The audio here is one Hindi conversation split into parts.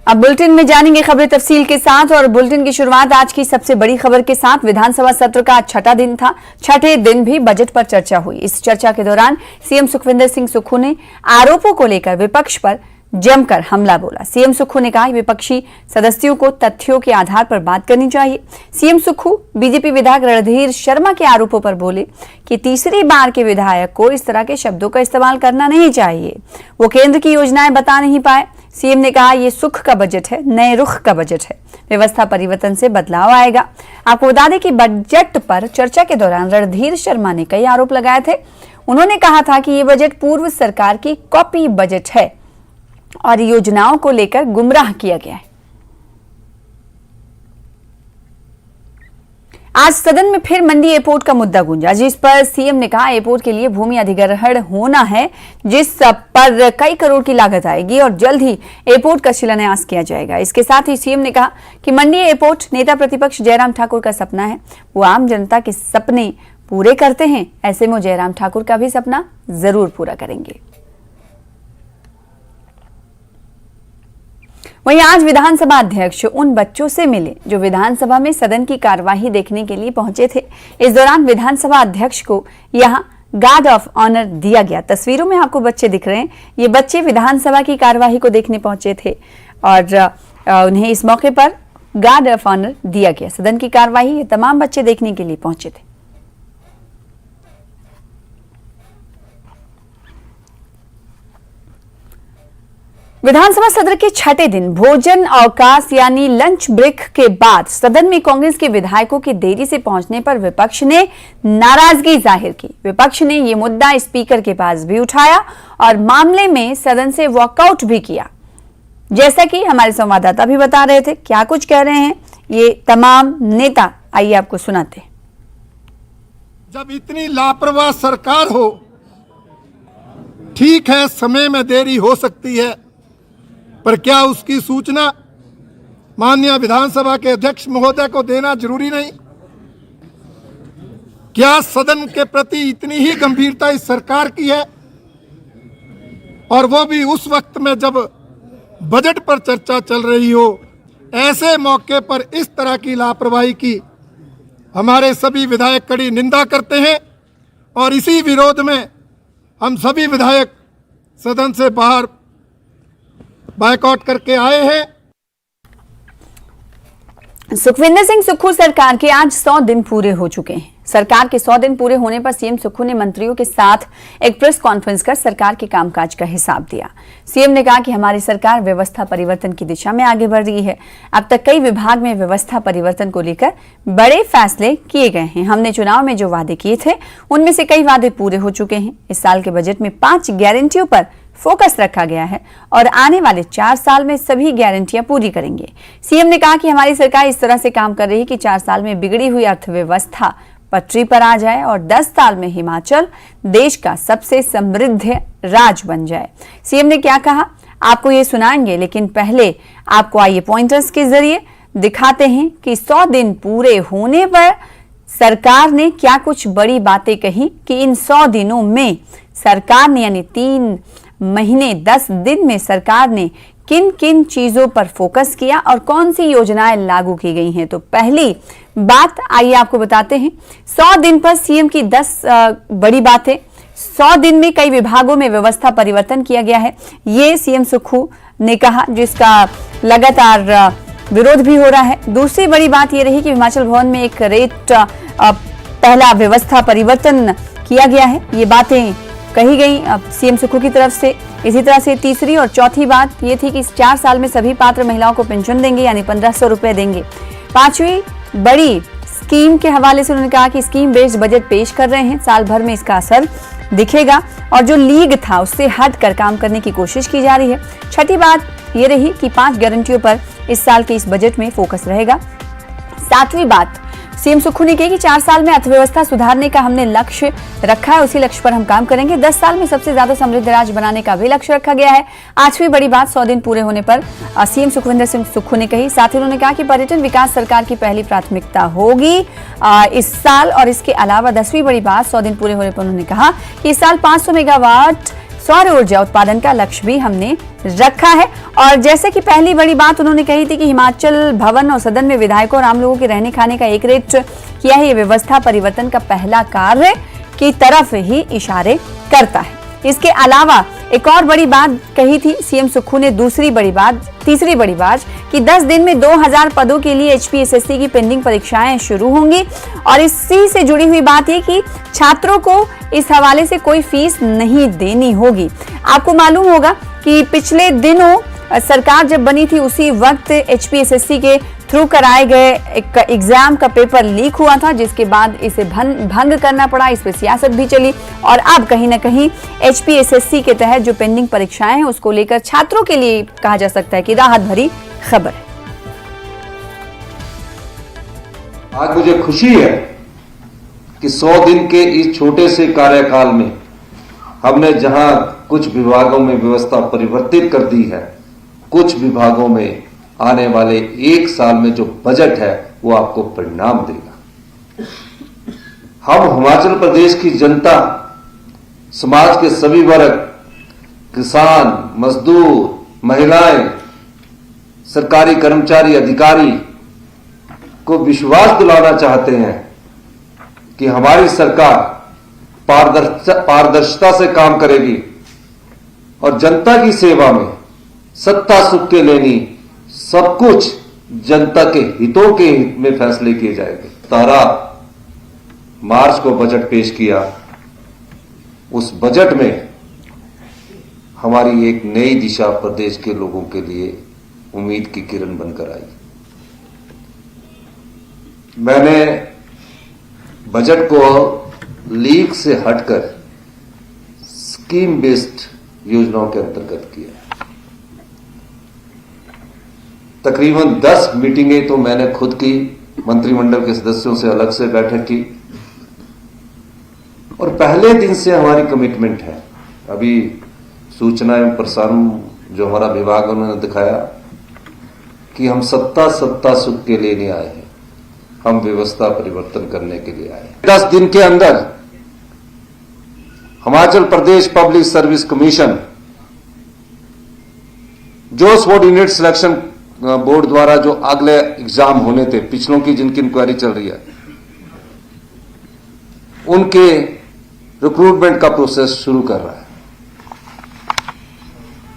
अब बुलेटिन में जानेंगे खबरें तफसील के साथ और बुलेटिन की शुरुआत आज की सबसे बड़ी खबर के साथ। विधानसभा सत्र का आज छठा दिन था। छठे दिन भी बजट पर चर्चा हुई। इस चर्चा के दौरान सीएम सुखविंदर सिंह सुक्खू ने आरोपों को लेकर विपक्ष पर जमकर हमला बोला। सीएम सुक्खू ने कहा विपक्षी सदस्यों को तथ्यों के आधार पर बात करनी चाहिए। सीएम सुक्खू बीजेपी विधायक रणधीर शर्मा के आरोपों पर बोले कि तीसरी बार के विधायक को इस तरह के शब्दों का इस्तेमाल करना नहीं चाहिए। वो केंद्र की योजनाएं बता नहीं पाए। सीएम ने कहा यह सुख का बजट है, नए रुख का बजट है। व्यवस्था परिवर्तन से बदलाव आएगा। आपको बता दें कि बजट पर चर्चा के दौरान रणधीर शर्मा ने कई आरोप लगाए थे। उन्होंने कहा था कि यह बजट पूर्व सरकार की कॉपी बजट है और योजनाओं को लेकर गुमराह किया गया है। आज सदन में फिर मंडी एयरपोर्ट का मुद्दा गूंजा, जिस पर सीएम ने कहा एयरपोर्ट के लिए भूमि अधिग्रहण होना है, जिस पर कई करोड़ की लागत आएगी और जल्द ही एयरपोर्ट का शिलान्यास किया जाएगा। इसके साथ ही सीएम ने कहा कि मंडी एयरपोर्ट नेता प्रतिपक्ष जयराम ठाकुर का सपना है। वो आम जनता के सपने पूरे करते हैं, ऐसे में जयराम ठाकुर का भी सपना जरूर पूरा करेंगे। वहीं आज विधानसभा अध्यक्ष उन बच्चों से मिले जो विधानसभा में सदन की कार्यवाही देखने के लिए पहुंचे थे। इस दौरान विधानसभा अध्यक्ष को यहां गार्ड ऑफ ऑनर दिया गया। तस्वीरों में आपको बच्चे दिख रहे हैं। ये बच्चे विधानसभा की कार्यवाही को देखने पहुंचे थे और उन्हें इस मौके पर गार्ड ऑफ ऑनर दिया गया। सदन की कार्यवाही ये तमाम बच्चे देखने के लिए पहुंचे थे। विधानसभा सत्र के छठे दिन भोजन अवकाश यानी लंच ब्रेक के बाद सदन में कांग्रेस के विधायकों के देरी से पहुंचने पर विपक्ष ने नाराजगी जाहिर की। विपक्ष ने यह मुद्दा स्पीकर के पास भी उठाया और मामले में सदन से वॉकआउट भी किया। जैसा कि हमारे संवाददाता भी बता रहे थे, क्या कुछ कह रहे हैं ये तमाम नेता, आइए आपको सुनाते हैं। जब इतनी लापरवाह सरकार हो, ठीक है समय में देरी हो सकती है, पर क्या उसकी सूचना माननीय विधानसभा के अध्यक्ष महोदय को देना जरूरी नहीं? क्या सदन के प्रति इतनी ही गंभीरता इस सरकार की है, और वो भी उस वक्त में जब बजट पर चर्चा चल रही हो? ऐसे मौके पर इस तरह की लापरवाही की हमारे सभी विधायक कड़ी निंदा करते हैं और इसी विरोध में हम सभी विधायक सदन से बाहर बायकॉट करके आए हैं। सुखविंदर सिंह सुक्खू सरकार के आज 100 दिन पूरे हो चुके हैं। सरकार के 100 दिन पूरे होने पर सीएम सुक्खू ने मंत्रियों के साथ एक प्रेस कॉन्फ्रेंस कर सरकार के कामकाज का हिसाब दिया। सीएम ने कहा कि हमारी सरकार व्यवस्था परिवर्तन की दिशा में आगे बढ़ रही है। अब तक कई विभाग में व्यवस्था परिवर्तन को लेकर बड़े फैसले किए गए हैं। हमने चुनाव में जो वादे किए थे उनमें से कई वादे पूरे हो चुके हैं। इस साल के बजट में 5 गारंटियों पर फोकस रखा गया है और आने वाले 4 साल में सभी गारंटियां पूरी करेंगे। सीएम ने कहा कि हमारी सरकार इस तरह से काम कर रही है कि 4 साल में बिगड़ी हुई अर्थव्यवस्था पटरी पर आ जाए और 10 साल में हिमाचल देश का सबसे समृद्ध राज्य बन जाए। सीएम ने क्या कहा आपको ये सुनाएंगे, लेकिन पहले आपको आइए पॉइंटर्स के जरिए दिखाते हैं कि 100 दिन पूरे होने पर सरकार ने क्या कुछ बड़ी बातें कही कि इन 100 दिनों में सरकार ने यानी 3 महीने 10 दिन में सरकार ने किन किन चीजों पर फोकस किया और कौन सी योजनाएं लागू की गई हैं। तो पहली बात आइए आपको बताते हैं। 100 दिन पर सीएम की 10 बड़ी बातें। 100 दिन में कई विभागों में व्यवस्था परिवर्तन किया गया है, ये सीएम सुक्खू ने कहा, जिसका लगातार विरोध भी हो रहा है। दूसरी बड़ी बात यह रही कि हिमाचल भवन में एक रेट पहला व्यवस्था परिवर्तन किया गया है, ये बातें कही गई सीएम सुक्खू की तरफ से। इसी तरह से तीसरी और चौथी बात ये थी कि 4 साल में सभी पात्र महिलाओं को पेंशन देंगे यानी 1500 रुपए देंगे। 5वीं बड़ी स्कीम के हवाले से उन्होंने कहा कि स्कीम बेस्ड बजट पेश कर रहे हैं, साल भर में इसका असर दिखेगा और जो लीग था उससे हटकर काम करने की कोशिश की जा रही है। छठी बात ये रही कि 5 गारंटियों पर इस साल के इस बजट में फोकस रहेगा। 7वीं बात सीएम सुक्खू ने कहा कि 4 साल में अर्थव्यवस्था सुधारने का हमने लक्ष्य रखा है, उसी लक्ष्य पर हम काम करेंगे। 10 साल में सबसे ज्यादा समृद्ध राज्य बनाने का भी लक्ष्य रखा गया है। 8वीं बड़ी बात 100 दिन पूरे होने पर सीएम सुखविंदर सिंह सुक्खू ने कही। साथ ही उन्होंने कहा कि पर्यटन विकास सरकार की पहली प्राथमिकता होगी इस साल। और इसके अलावा 10वीं बड़ी बात 100 दिन पूरे होने पर उन्होंने कहा कि इस साल 500 मेगावाट सौर ऊर्जा उत्पादन का लक्ष्य भी हमने रखा है। और जैसे कि पहली बड़ी बात उन्होंने कही थी कि हिमाचल भवन और सदन में विधायकों और आम लोगों के रहने खाने का एक रेट किया है। ये व्यवस्था परिवर्तन का पहला कार्य की तरफ ही इशारे करता है। इसके अलावा एक और बड़ी बात कही थी सीएम सुक्खू ने। तीसरी बड़ी बात कि 10 दिन में 2000 पदों के लिए HPSSC की पेंडिंग परीक्षाएं शुरू होंगी। और इसी से जुड़ी हुई बात ये कि छात्रों को इस हवाले से कोई फीस नहीं देनी होगी। आपको मालूम होगा कि पिछले दिनों सरकार जब बनी थी उसी वक्त HPSSC के थ्रू कराए गए एक एग्जाम का पेपर लीक हुआ था, जिसके बाद इसे भंग करना पड़ा। इस पर सियासत भी चली और अब कहीं ना कहीं HPSSC के तहत जो पेंडिंग परीक्षाएं हैं उसको लेकर छात्रों के लिए कहा जा सकता है कि राहत भरी खबर है। आज मुझे खुशी है कि 100 दिन के इस छोटे से कार्यकाल में हमने जहां कुछ विभागों में व्यवस्था परिवर्तित कर दी है, कुछ विभागों में आने वाले 1 साल में जो बजट है वो आपको परिणाम देगा। हम हिमाचल प्रदेश की जनता, समाज के सभी वर्ग, किसान, मजदूर, महिलाएं, सरकारी कर्मचारी, अधिकारी को विश्वास दिलाना चाहते हैं कि हमारी सरकार पारदर्शिता से काम करेगी और जनता की सेवा में सत्ता सुख के लेनी सब कुछ जनता के हितों के हित में फैसले किए जाएंगे। 17 मार्च को बजट पेश किया। उस बजट में हमारी एक नई दिशा प्रदेश के लोगों के लिए उम्मीद की किरण बनकर आई। मैंने बजट को लीक से हटकर स्कीम बेस्ड योजनाओं के अंतर्गत किया। तकरीबन 10 मीटिंगें तो मैंने खुद की, मंत्रिमंडल के सदस्यों से अलग से बैठक की और पहले दिन से हमारी कमिटमेंट है। अभी सूचना एवं प्रसारण जो हमारा विभाग उन्होंने दिखाया कि हम सत्ता सुख के लिए नहीं आए हैं, हम व्यवस्था परिवर्तन करने के लिए आए। 10 दिन के अंदर Himachal Pradesh public service commission जो सबऑर्डिनेट सिलेक्शन बोर्ड द्वारा जो अगले एग्जाम होने थे, पिछलों की जिनकी इंक्वायरी चल रही है, उनके रिक्रूटमेंट का प्रोसेस शुरू कर रहा है।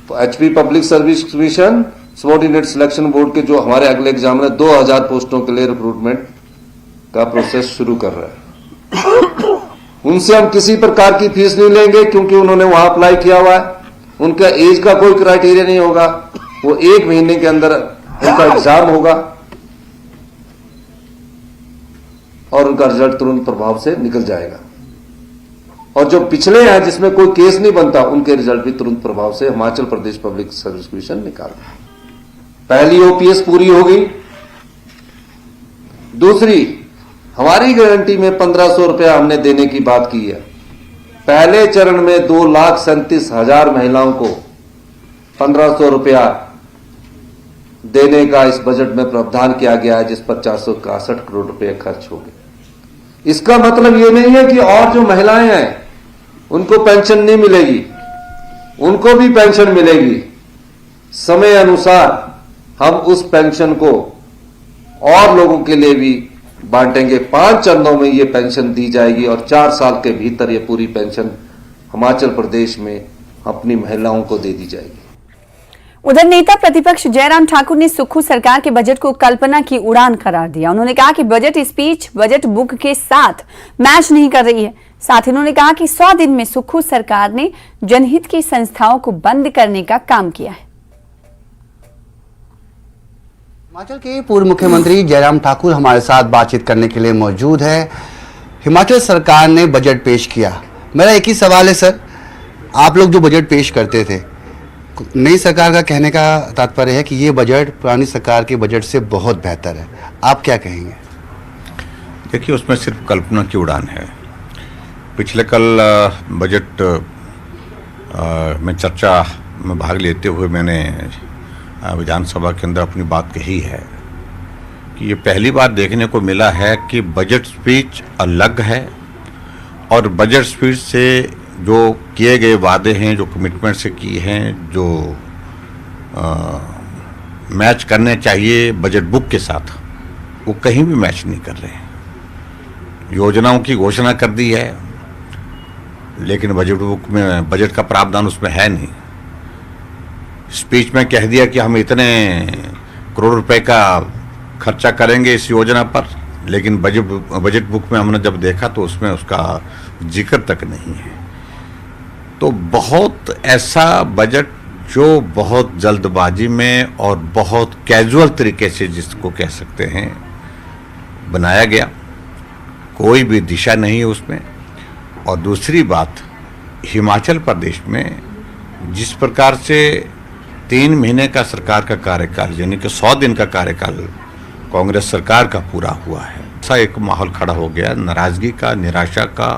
तो HP public service commission subordinate selection board के जो हमारे अगले एग्जाम है 2000 पोस्टों के लिए रिक्रूटमेंट का प्रोसेस शुरू कर रहा है। उनसे हम किसी प्रकार की फीस नहीं लेंगे क्योंकि उन्होंने वहां अप्लाई किया हुआ है। उनका एज का कोई क्राइटेरिया नहीं होगा। वो 1 महीने के अंदर उनका एग्जाम होगा और उनका रिजल्ट तुरंत प्रभाव से निकल जाएगा। और जो पिछले हैं जिसमें कोई केस नहीं बनता, उनके रिजल्ट भी तुरंत प्रभाव से Himachal Pradesh public service commission निकालता है। पहली OPS पूरी होगी। दूसरी, हमारी गारंटी में 1500 रुपया हमने देने की बात की है। पहले चरण में 2,37,000 महिलाओं को 1500 रुपया देने का इस बजट में प्रावधान किया गया है, जिस पर 461 करोड़ रुपए खर्च हो गए। इसका मतलब यह नहीं है कि और जो महिलाएं हैं उनको पेंशन नहीं मिलेगी, उनको भी पेंशन मिलेगी। समय अनुसार हम उस पेंशन को और लोगों के लिए भी बांटेंगे। 5 चरणों में ये पेंशन दी जाएगी और 4 साल के भीतर ये पूरी पेंशन हिमाचल प्रदेश में अपनी महिलाओं को दे दी जाएगी। उधर नेता प्रतिपक्ष जयराम ठाकुर ने सुक्खू सरकार के बजट को कल्पना की उड़ान करार दिया। उन्होंने कहा कि बजट स्पीच बजट बुक के साथ मैच नहीं कर रही है। साथ ही उन्होंने कहा कि 100 दिन में सुक्खू सरकार ने जनहित की संस्थाओं को बंद करने का काम किया है। हिमाचल के पूर्व मुख्यमंत्री जयराम ठाकुर हमारे साथ बातचीत करने के लिए मौजूद है। हिमाचल सरकार ने बजट पेश किया। मेरा एक ही सवाल है सर, आप लोग जो बजट पेश करते थे, नई सरकार का कहने का तात्पर्य है कि ये बजट पुरानी सरकार के बजट से बहुत बेहतर है, आप क्या कहेंगे? देखिए, उसमें सिर्फ कल्पना की उड़ान है। पिछले कल बजट में चर्चा में भाग लेते हुए मैंने विधानसभा के अंदर अपनी बात कही है कि ये पहली बार देखने को मिला है कि बजट स्पीच अलग है और बजट स्पीच से जो किए गए वादे हैं, जो कमिटमेंट से किए हैं, जो मैच करने चाहिए बजट बुक के साथ, वो कहीं भी मैच नहीं कर रहे हैं। योजनाओं की घोषणा कर दी है, लेकिन बजट बुक में बजट का प्रावधान उसमें है नहीं। स्पीच में कह दिया कि हम इतने करोड़ रुपए का खर्चा करेंगे इस योजना पर, लेकिन बजट बुक में हमने जब देखा तो उसमें उसका जिक्र तक नहीं है। तो बहुत ऐसा बजट जो बहुत जल्दबाजी में और बहुत कैजुअल तरीके से, जिसको कह सकते हैं, बनाया गया, कोई भी दिशा नहीं है उसमें। और दूसरी बात, हिमाचल प्रदेश में जिस प्रकार से 3 महीने का सरकार का कार्यकाल, यानी कि 100 दिन का कार्यकाल कांग्रेस सरकार का पूरा हुआ है, ऐसा एक माहौल खड़ा हो गया, नाराजगी का, निराशा का,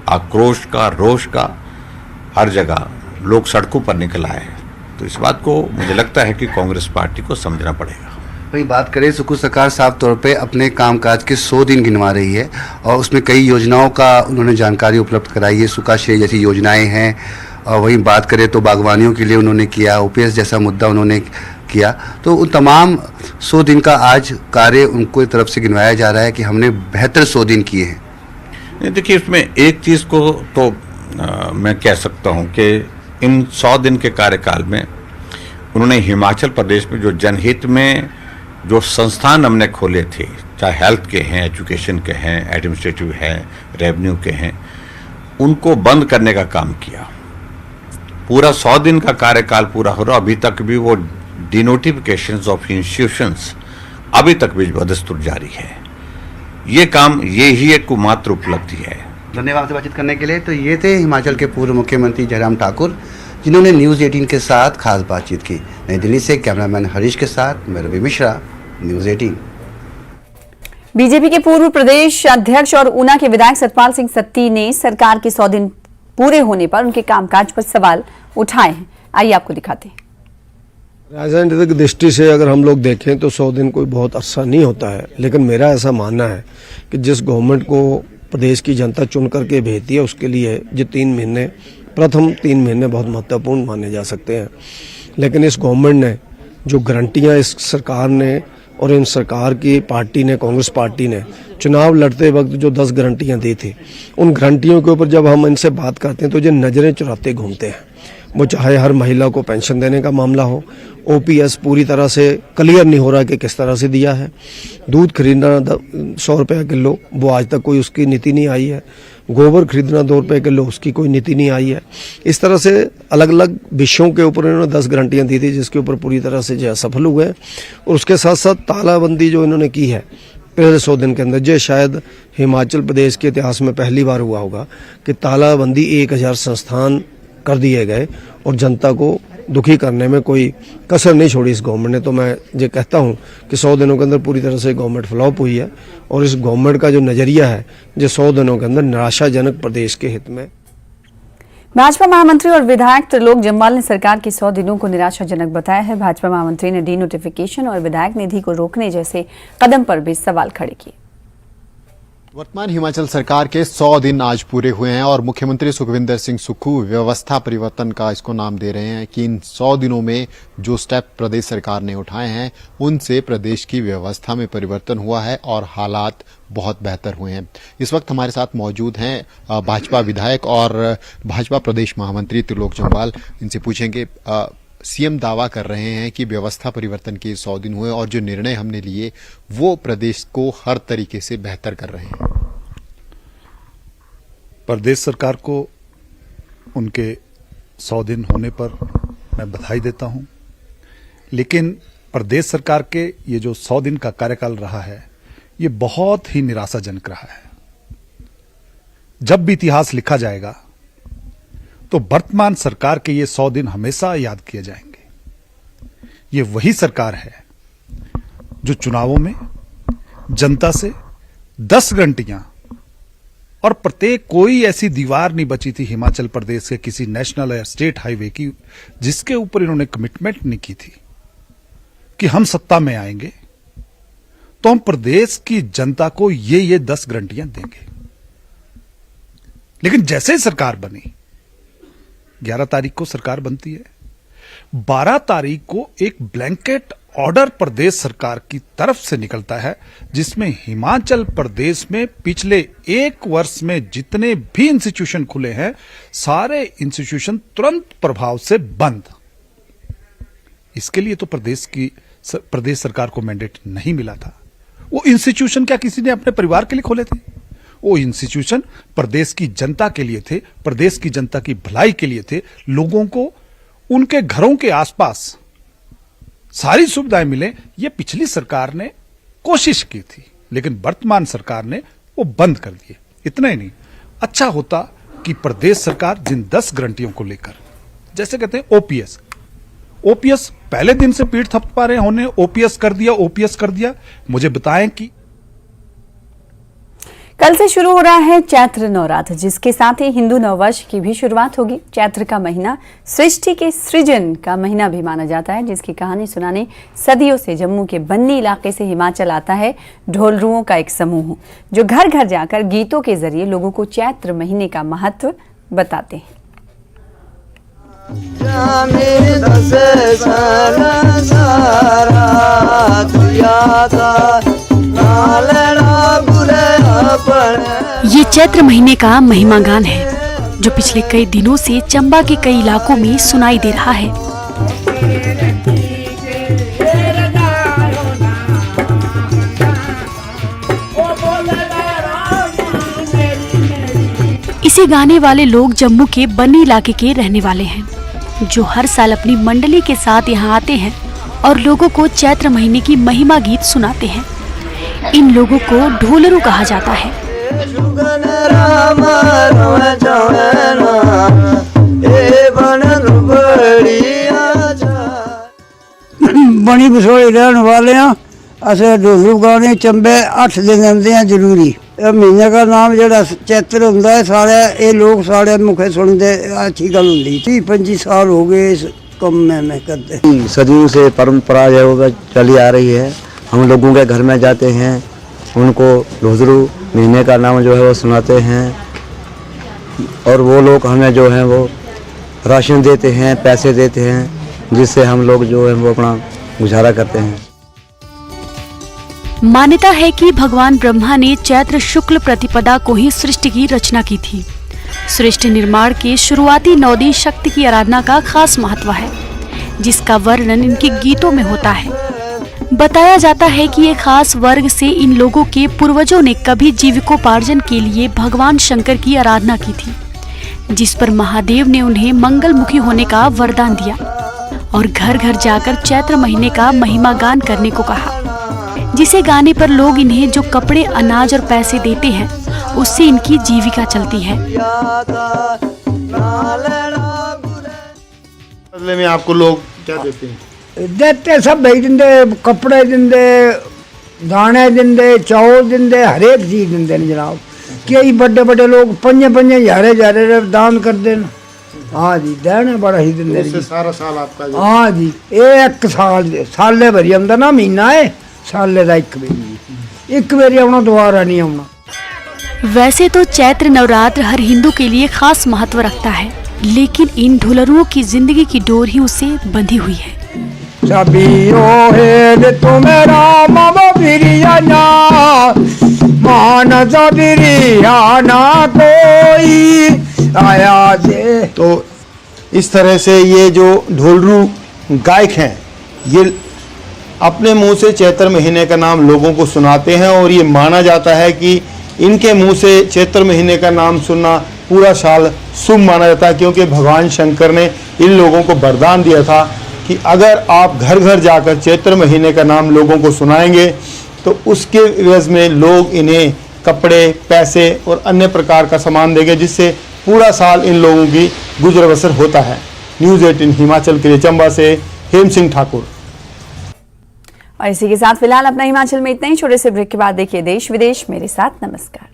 आक्रोश का, रोष का। हर जगह लोग सड़कों पर निकल आए हैं। तो इस बात को मुझे लगता है कि कांग्रेस पार्टी को समझना पड़ेगा। वही बात करें, सुखू सरकार साफ तौर पे अपने कामकाज के 100 दिन गिनवा रही है और उसमें कई योजनाओं का उन्होंने जानकारी उपलब्ध कराई है। सुखाश्रय जैसी योजनाएं हैं, और वहीं बात करें तो बागवानियों के लिए उन्होंने किया, ओपीएस जैसा मुद्दा उन्होंने किया। तो उन तमाम 100 दिन का आज कार्य उनको तरफ से गिनवाया जा रहा है कि हमने बेहतर 100 दिन किए हैं। देखिए, इसमें एक चीज़ को तो मैं कह सकता हूं कि इन 100 दिन के कार्यकाल में उन्होंने हिमाचल प्रदेश में जो जनहित में जो संस्थान हमने खोले थे, चाहे हेल्थ के हैं, एजुकेशन के हैं, एडमिनिस्ट्रेटिव हैं, रेवेन्यू के हैं, उनको बंद करने का काम किया। पूरा 100 दिन का कार्यकाल पूरा हो रहा, अभी तक भी वो डिनोटिफिकेशंस ऑफ इंस्टीट्यूशंस अभी तक भी बदस्तूर जारी है। ये काम, ये ही एक मात्र उपलब्धि है। धन्यवाद से बातचीत करने के लिए। तो ये थे हिमाचल के पूर्व मुख्यमंत्री जयराम ठाकुर, जिन्होंने न्यूज़ 18 के साथ खास बातचीत की। नई दिल्ली से कैमरामैन हरीश के साथ मैं रवि मिश्रा, न्यूज़ 18। बीजेपी के पूर्व प्रदेश अध्यक्ष और ऊना के विधायक सतपाल सिंह सत्ती ने सरकार के 100 दिन पूरे होने पर उनके कामकाज पर सवाल उठाए हैं। आइए आपको दिखाते हैं। राजनीतिक दृष्टि से अगर हम लोग देखें तो 100 दिन कोई बहुत अरसा नहीं होता है, लेकिन मेरा ऐसा मानना है कि जिस गवर्नमेंट को प्रदेश की जनता चुन करके भेजती है, उसके लिए जो 3 महीने, प्रथम 3 महीने बहुत महत्वपूर्ण माने जा सकते हैं। लेकिन इस गवर्नमेंट ने जो गारंटियां इस सरकार ने और इन सरकार की पार्टी ने, कांग्रेस पार्टी ने चुनाव लड़ते वक्त जो 10 गारंटियां दी थी, उन गारंटियों के ऊपर जब हम इनसे बात करते हैं तो जो नजरें चुराते घूमते हैं। वो चाहे हर महिला को पेंशन देने का मामला हो, ओपीएस पूरी तरह से क्लियर नहीं हो रहा कि किस तरह से दिया है, दूध खरीदना 100 रुपये किलो, वो आज तक कोई उसकी नीति नहीं आई है, गोबर खरीदना 2 रुपये किलो, उसकी कोई नीति नहीं आई है। इस तरह से अलग अलग विषयों के ऊपर इन्होंने 10 गारंटियां दी थी, जिसके ऊपर पूरी तरह से जो सफल हुए। और उसके साथ साथ तालाबंदी जो इन्होंने की है पहले 100 दिन के अंदर, जो शायद हिमाचल प्रदेश के इतिहास में पहली बार हुआ होगा कि तालाबंदी 1000 संस्थान कर दिए गए और जनता को दुखी करने में कोई कसर नहीं छोड़ी इस गवर्नमेंट ने। तो मैं ये कहता हूं कि 100 दिनों के अंदर पूरी तरह से गवर्नमेंट फ्लॉप हुई है और इस गवर्नमेंट का जो नजरिया है जो 100 दिनों के अंदर निराशाजनक प्रदेश के हित में। भाजपा महामंत्री और विधायक त्रिलोक जम्वाल ने सरकार के 100 दिनों को निराशाजनक बताया है। भाजपा महामंत्री ने डीनोटिफिकेशन और विधायक निधि को रोकने जैसे कदम पर भी सवाल खड़े किए। वर्तमान हिमाचल सरकार के 100 दिन आज पूरे हुए हैं और मुख्यमंत्री सुखविंदर सिंह सुक्खू व्यवस्था परिवर्तन का इसको नाम दे रहे हैं कि इन 100 दिनों में जो स्टेप प्रदेश सरकार ने उठाए हैं उनसे प्रदेश की व्यवस्था में परिवर्तन हुआ है और हालात बहुत बेहतर हुए हैं। इस वक्त हमारे साथ मौजूद हैं भाजपा विधायक और भाजपा प्रदेश महामंत्री त्रिलोक जम्वाल। इनसे पूछेंगे, सीएम दावा कर रहे हैं कि व्यवस्था परिवर्तन के 100 दिन हुए और जो निर्णय हमने लिए वो प्रदेश को हर तरीके से बेहतर कर रहे हैं। प्रदेश सरकार को उनके 100 दिन होने पर मैं बधाई देता हूं, लेकिन प्रदेश सरकार के ये जो 100 दिन का कार्यकाल रहा है ये बहुत ही निराशाजनक रहा है। जब भी इतिहास लिखा जाएगा तो वर्तमान सरकार के ये 100 दिन हमेशा याद किए जाएंगे। ये वही सरकार है जो चुनावों में जनता से 10 गारंटियां और प्रत्येक कोई ऐसी दीवार नहीं बची थी हिमाचल प्रदेश के किसी नेशनल या स्टेट हाईवे की जिसके ऊपर इन्होंने कमिटमेंट नहीं की थी कि हम सत्ता में आएंगे तो हम प्रदेश की जनता को ये 10 गारंटियां देंगे। लेकिन जैसे ही सरकार बनी 11 तारीख को सरकार बनती है। 12 तारीख को एक ब्लैंकेट ऑर्डर प्रदेश सरकार की तरफ से निकलता है, जिसमें हिमाचल प्रदेश में पिछले 1 वर्ष में जितने भी इंस्टीट्यूशन खुले हैं, सारे इंस्टीट्यूशन तुरंत प्रभाव से बंद। इसके लिए तो प्रदेश सरकार को मैंडेट नहीं मिला था। वो इंस्टीट्यूशन क्या किसी ने अपने परिवार के लिए खोले थे? वो इंस्टीट्यूशन प्रदेश की जनता के लिए थे, प्रदेश की जनता की भलाई के लिए थे। लोगों को उनके घरों के आसपास सारी सुविधाएं मिले, ये पिछली सरकार ने कोशिश की थी, लेकिन वर्तमान सरकार ने वो बंद कर दिए। इतना ही नहीं, अच्छा होता कि प्रदेश सरकार जिन 10 गारंटियों को लेकर, जैसे कहते हैं ओपीएस पहले दिन से पीठ थपथपा रहे होने, ओपीएस कर दिया, मुझे बताएं कि कल से शुरू हो रहा है चैत्र नवरात्र, जिसके साथ ही हिंदू नववर्ष की भी शुरुआत होगी। चैत्र का महीना सृष्टि के सृजन का महीना भी माना जाता है, जिसकी कहानी सुनाने सदियों से जम्मू के बन्नी इलाके से हिमाचल आता है ढोलरुओं का एक समूह, जो घर घर जाकर गीतों के जरिए लोगों को चैत्र महीने का महत्व बताते हैं। ये चैत्र महीने का महिमा गान है, जो पिछले कई दिनों से चंबा के कई इलाकों में सुनाई दे रहा है। इसे गाने वाले लोग जम्मू के बन्नी इलाके के रहने वाले हैं, जो हर साल अपनी मंडली के साथ यहाँ आते हैं और लोगों को चैत्र महीने की महिमा गीत सुनाते हैं। इन लोगों को ढोलरू कहा जाता है। बनी बसोई रहने वाले हैं, असे ढोलू गाने चंबे 8 दिन आते हैं जरूरी। महीने का नाम जरा चैत्र होंदा है, सारे ये लोग सारे मुखे सुनते, अच्छी गल होंदी। 30-25 साल हो गए इस काम में मैं करते। सदियों से परंपरा जो है चली आ रही है। हम लोगों के घर में जाते हैं, उनको ढोलरू महीने का नाम जो है वो सुनाते हैं, और वो लोग हमें जो है वो राशन देते हैं, पैसे देते हैं, जिससे हम लोग जो है वो अपना गुजारा करते हैं। मान्यता है कि भगवान ब्रह्मा ने चैत्र शुक्ल प्रतिपदा को ही सृष्टि की रचना की थी। सृष्टि निर्माण के शुरुआती 9 दिन शक्ति की आराधना का खास महत्व है, जिसका वर्णन इनके गीतों में होता है। बताया जाता है कि एक खास वर्ग से इन लोगों के पूर्वजों ने कभी जीविकोपार्जन के लिए भगवान शंकर की आराधना की थी, जिस पर महादेव ने उन्हें मंगलमुखी होने का वरदान दिया और घर घर जाकर चैत्र महीने का महिमा गान करने को कहा, जिसे गाने पर लोग इन्हें जो कपड़े, अनाज और पैसे देते हैं, उससे इनकी जीविका चलती है। बदले में आपको लोग क्या देते हैं? देते सब भाई दिंदे, कपड़े दिंदे, दाने दिंदे, चावल दिंदे, हर एक चीज दिंदे ने जनाब। कई बड़े बड़े लोग 5-5 हज़ार दान कर देन। हाँ जी, देना बड़ा ही दिंदे। उससे सारा साल आपका? हाँ जी, एक साले भरी आंदा ना महीना है, साले का एक बारी आना, दोबारा नहीं आना। वैसे तो चैत्र नवरात्र हर हिंदू के लिए खास महत्व रखता है, लेकिन इन ढोलरुओं की जिंदगी की डोर ही उससे बंधी हुई है। तो इस तरह से ये जो ढोलरू गायक हैं, ये अपने मुंह से चैत्र महीने का नाम लोगों को सुनाते हैं, और ये माना जाता है कि इनके मुंह से चैत्र महीने का नाम सुनना पूरा साल शुभ माना जाता है, क्योंकि भगवान शंकर ने इन लोगों को वरदान दिया था कि अगर आप घर घर जाकर चैत्र महीने का नाम लोगों को सुनाएंगे, तो उसके एवज में लोग इन्हें कपड़े, पैसे और अन्य प्रकार का सामान देंगे, जिससे पूरा साल इन लोगों की गुजर बसर होता है। न्यूज़ 18 हिमाचल के लिए चंबा से हेम सिंह ठाकुर। और इसी के साथ फिलहाल अपना हिमाचल में इतना ही। छोटे से ब्रेक के बाद देखिए देश विदेश मेरे साथ। नमस्कार।